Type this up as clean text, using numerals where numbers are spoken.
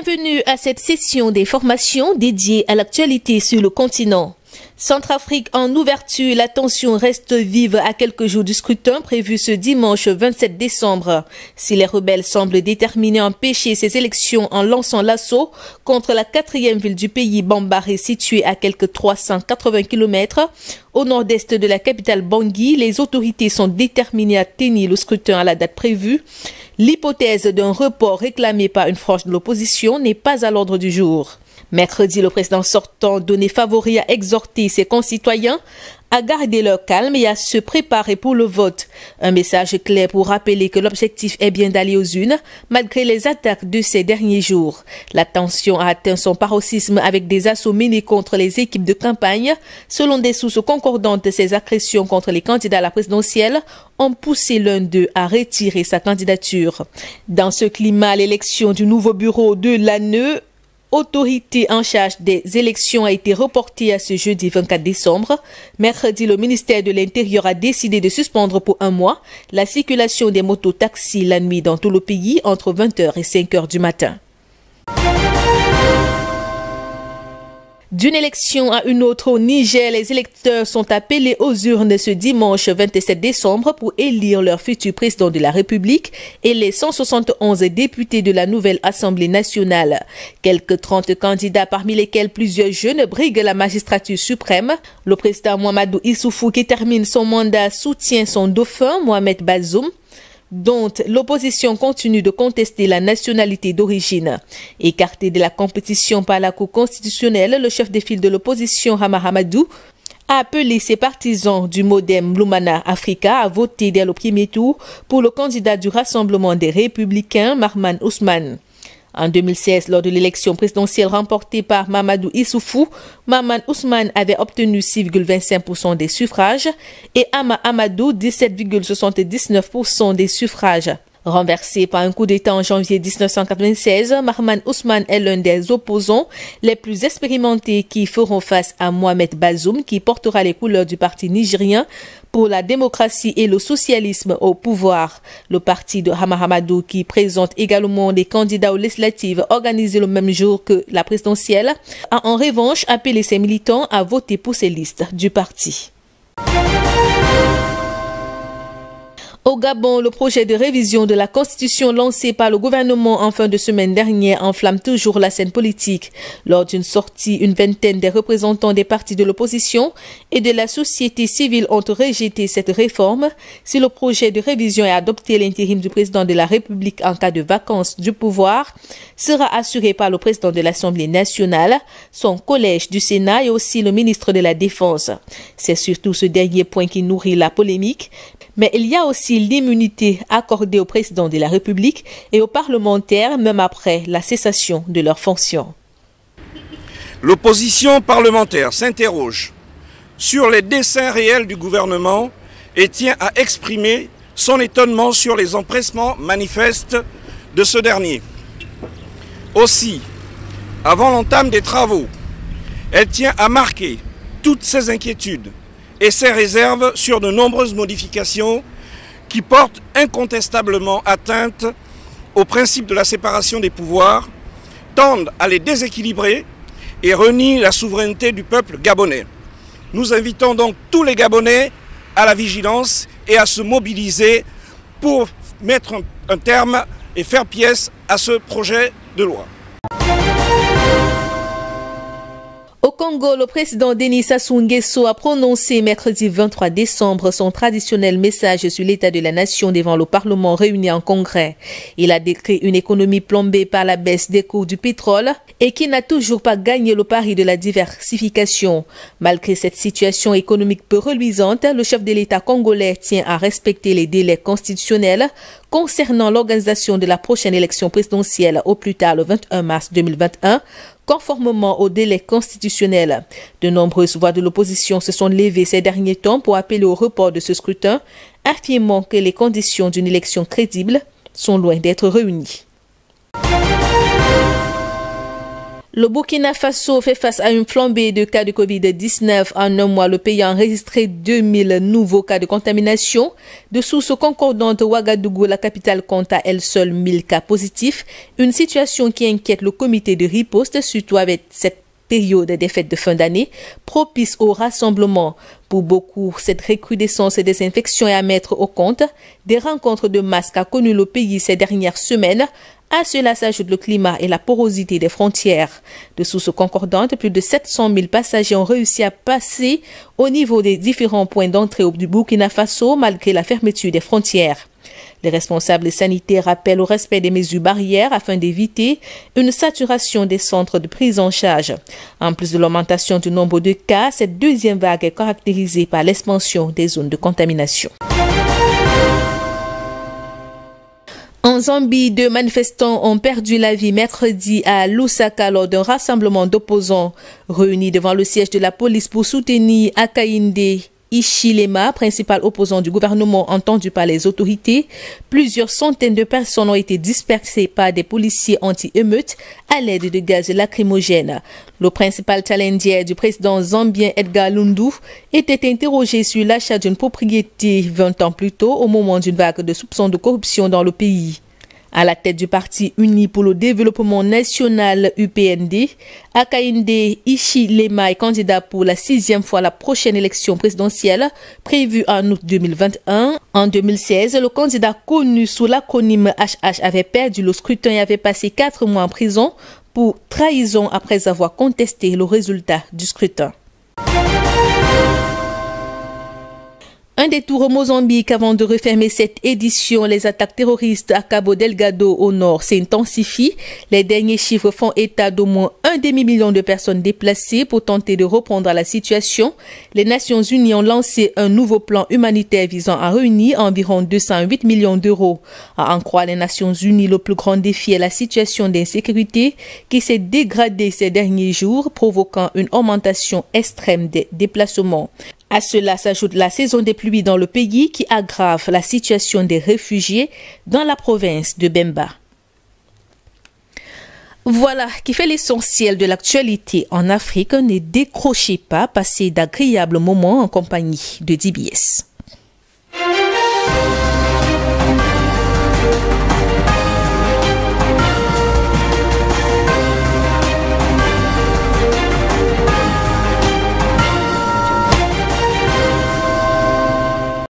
Bienvenue à cette session d'information dédiée à l'actualité sur le continent. Centrafrique en ouverture, la tension reste vive à quelques jours du scrutin prévu ce dimanche 27 décembre. Si les rebelles semblent déterminés à empêcher ces élections en lançant l'assaut contre la quatrième ville du pays, Bambaré, située à quelques 380 km au nord-est de la capitale Bangui, les autorités sont déterminées à tenir le scrutin à la date prévue. L'hypothèse d'un report réclamé par une frange de l'opposition n'est pas à l'ordre du jour. Mercredi, le président sortant, Donné Favori, a exhorté ses concitoyens à garder leur calme et à se préparer pour le vote. Un message clair pour rappeler que l'objectif est bien d'aller aux urnes, malgré les attaques de ces derniers jours. La tension a atteint son paroxysme avec des assauts menés contre les équipes de campagne. Selon des sources concordantes, ces agressions contre les candidats à la présidentielle ont poussé l'un d'eux à retirer sa candidature. Dans ce climat, l'élection du nouveau bureau de l'ANE, autorité en charge des élections, a été reportée à ce jeudi 24 décembre. Mercredi, le ministère de l'Intérieur a décidé de suspendre pour un mois la circulation des motos-taxis la nuit dans tout le pays entre 20h et 5h du matin. D'une élection à une autre au Niger, les électeurs sont appelés aux urnes ce dimanche 27 décembre pour élire leur futur président de la République et les 171 députés de la nouvelle Assemblée nationale. Quelques 30 candidats, parmi lesquels plusieurs jeunes, briguent la magistrature suprême. Le président Mahamadou Issoufou, qui termine son mandat, soutient son dauphin Mohamed Bazoum, dont l'opposition continue de contester la nationalité d'origine. Écarté de la compétition par la Cour constitutionnelle, le chef de file de l'opposition, Hama Hamadou, a appelé ses partisans du Modem Lumana Africa à voter dès le premier tour pour le candidat du Rassemblement des Républicains, Mahaman Ousmane. En 2016, lors de l'élection présidentielle remportée par Mahamadou Issoufou, Mahaman Ousmane avait obtenu 6,25% des suffrages et Hama Amadou 17,79% des suffrages. Renversé par un coup d'État en janvier 1996, Mahaman Ousmane est l'un des opposants les plus expérimentés qui feront face à Mohamed Bazoum, qui portera les couleurs du parti nigérien pour la démocratie et le socialisme au pouvoir. Le parti de Hama Hamadou, qui présente également des candidats aux législatives organisées le même jour que la présidentielle, a en revanche appelé ses militants à voter pour ces listes du parti. Au Gabon, le projet de révision de la Constitution lancé par le gouvernement en fin de semaine dernière enflamme toujours la scène politique. Lors d'une sortie, une vingtaine des représentants des partis de l'opposition et de la société civile ont rejeté cette réforme. Si le projet de révision est adopté, l'intérim du président de la République en cas de vacance du pouvoir sera assuré par le président de l'Assemblée nationale, son collège du Sénat et aussi le ministre de la Défense. C'est surtout ce dernier point qui nourrit la polémique. Mais il y a aussi l'immunité accordée au président de la République et aux parlementaires, même après la cessation de leurs fonctions. L'opposition parlementaire s'interroge sur les desseins réels du gouvernement et tient à exprimer son étonnement sur les empressements manifestes de ce dernier. Aussi, avant l'entame des travaux, elle tient à marquer toutes ses inquiétudes et ses réserves sur de nombreuses modifications qui portent incontestablement atteinte au principe de la séparation des pouvoirs, tendent à les déséquilibrer et renient la souveraineté du peuple gabonais. Nous invitons donc tous les Gabonais à la vigilance et à se mobiliser pour mettre un terme et faire pièce à ce projet de loi. Au Congo, le président Denis Sassou Nguesso a prononcé mercredi 23 décembre son traditionnel message sur l'état de la nation devant le Parlement réuni en congrès. Il a décrit une économie plombée par la baisse des cours du pétrole et qui n'a toujours pas gagné le pari de la diversification. Malgré cette situation économique peu reluisante, le chef de l'État congolais tient à respecter les délais constitutionnels concernant l'organisation de la prochaine élection présidentielle au plus tard le 21 mars 2021, conformément au délai constitutionnel. De nombreuses voix de l'opposition se sont levées ces derniers temps pour appeler au report de ce scrutin, affirmant que les conditions d'une élection crédible sont loin d'être réunies. Le Burkina Faso fait face à une flambée de cas de Covid-19. En un mois, le pays a enregistré 2000 nouveaux cas de contamination. De sources concordantes, Ouagadougou, la capitale, compte à elle seule 1000 cas positifs. Une situation qui inquiète le comité de riposte, surtout avec cette période des fêtes de fin d'année, propice au rassemblement. Pour beaucoup, cette recrudescence des infections est à mettre au compte des rencontres de masse qu'a connu le pays ces dernières semaines. À cela s'ajoute le climat et la porosité des frontières. De sources concordantes, plus de 700 000 passagers ont réussi à passer au niveau des différents points d'entrée du Burkina Faso malgré la fermeture des frontières. Les responsables sanitaires rappellent au respect des mesures barrières afin d'éviter une saturation des centres de prise en charge. En plus de l'augmentation du nombre de cas, cette deuxième vague est caractérisée par l'expansion des zones de contamination. En Zambie, 2 manifestants ont perdu la vie mercredi à Lusaka lors d'un rassemblement d'opposants réunis devant le siège de la police pour soutenir Hakainde Hichilema, principal opposant du gouvernement entendu par les autorités. Plusieurs centaines de personnes ont été dispersées par des policiers anti-émeutes à l'aide de gaz lacrymogènes. Le principal challenger du président zambien Edgar Lundu était interrogé sur l'achat d'une propriété 20 ans plus tôt au moment d'une vague de soupçons de corruption dans le pays. À la tête du parti uni pour le développement national UPND, Hakainde Hichilema est candidat pour la 6e fois à la prochaine élection présidentielle prévue en août 2021. En 2016, le candidat connu sous l'acronyme HH avait perdu le scrutin et avait passé 4 mois en prison pour trahison après avoir contesté le résultat du scrutin. Un détour au Mozambique avant de refermer cette édition. Les attaques terroristes à Cabo Delgado au nord s'intensifient. Les derniers chiffres font état d'au moins 1 demi-million de personnes déplacées. Pour tenter de reprendre la situation, les Nations Unies ont lancé un nouveau plan humanitaire visant à réunir environ 208 millions d'euros. À en croire les Nations Unies, le plus grand défi est la situation d'insécurité qui s'est dégradée ces derniers jours, provoquant une augmentation extrême des déplacements. À cela s'ajoute la saison des pluies dans le pays qui aggrave la situation des réfugiés dans la province de Bemba. Voilà qui fait l'essentiel de l'actualité en Afrique. Ne décrochez pas, passez d'agréables moments en compagnie de DBS.